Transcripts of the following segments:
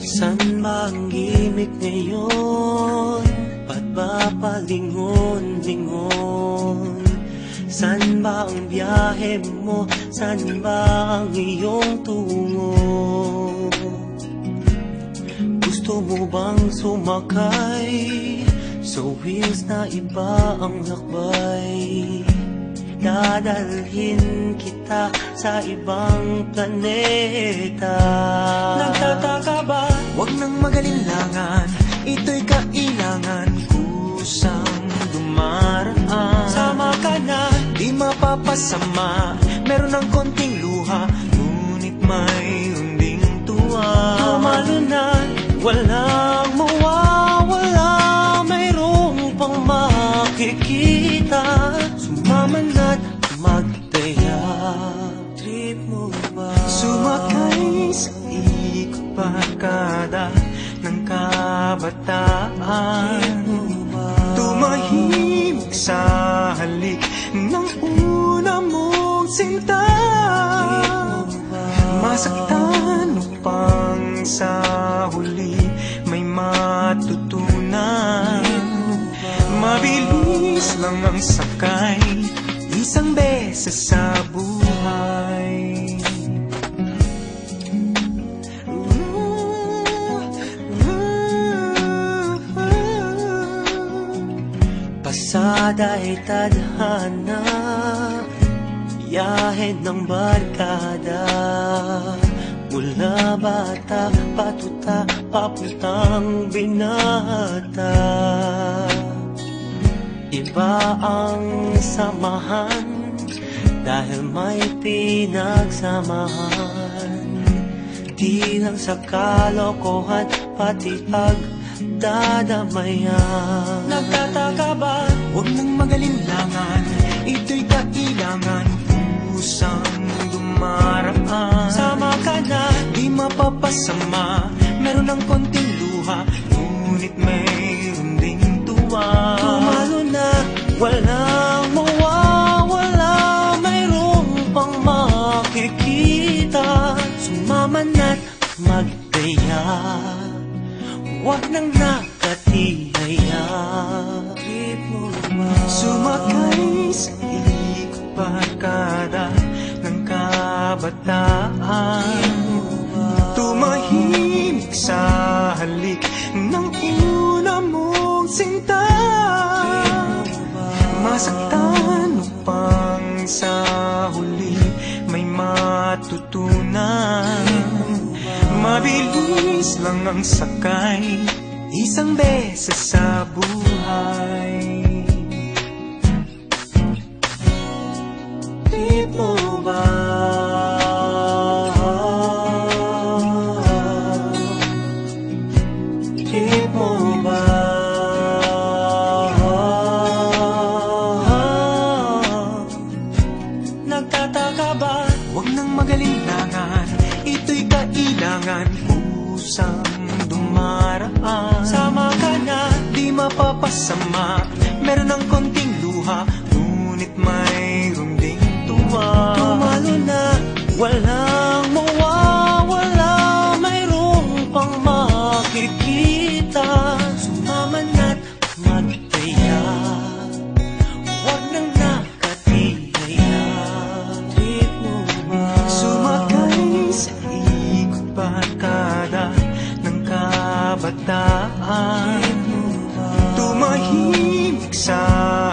San ba ang gimik ngayon? Ba't ba palingon-lingon? San ba ang biyahe mo? San ba ang iyong tungo? Gusto mo bang sumakay sa wheels na iba ang lakbay? Dadalhin kita sa ibang planeta. Nagtataka ba? Huwag nang magalinlangan, ito'y kailangan kusang dumaraan. Sama ka na, di mapapasama, meron ng konting luha, ngunit mayroon ding tuwa. tumalo na, walang mawawala, mayroong pang makikita. Sumama na't magtaya. Trip mo ba? Sumakay sa ikot barkada ng kabataan. Tumahimik sa halik ng una mong sinta. Masaktan upang sa huli may matutunan. Mabilis lang ang sakay, isang beses sa buhay. Pasada ay tadhana, biyahe ng barkada. Mula bata, patuta, papuntang binata. Iba ang samahan dahil may pinagsamahan. Di lang sa kalokohan, pati pagdadamayan. Nagtataka ba? Huwag nang magalinlangan, ito'y kailangan kusang dumaraan. Sama ka na, di mapapasama, meron ng konting luha, ngunit mayroon ding tuwa. tumalo na, walang mawawala, mayroong pang makikita. Sumama na't magtaya, huwag nang nakatihaya. Trip mo ba? Sumakay sa ikot barkada ng kabataan. Tumahimik sa halik ng una mong sinta. Masaktan upang sa huli may matutunan. Mabilis lang ang sakay, isang beses sa buhay. Trip mo ba? Trip mo ba? Nagtataka ba? Huwag nang magalinlangan, ito'y kailangan kusang dumaraan. Sama ka na, Di mapapasama, meron ng konting luha, ngunit mayroon ding tuwa. tumalo na, walang mawawala, mayroong pang makikita. Sumama na't magtaya, huwag nang nakatihaya. Trip mo ba? Sumakay sa ikot barkada ng kabataan. Tumahimik sa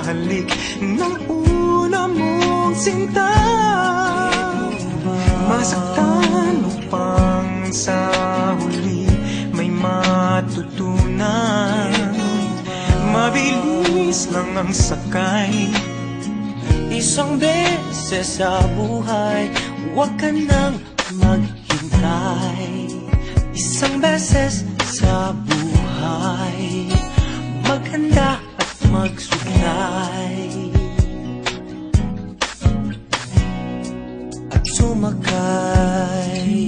halik ng una mong sinta. Masaktan upang sa huli may matutunan. Mabilis lang ang sakay, Isang beses sa buhay, huwag ka nang maghintay. Isang beses sa buhay, maghanda at magsuglay. At sumakay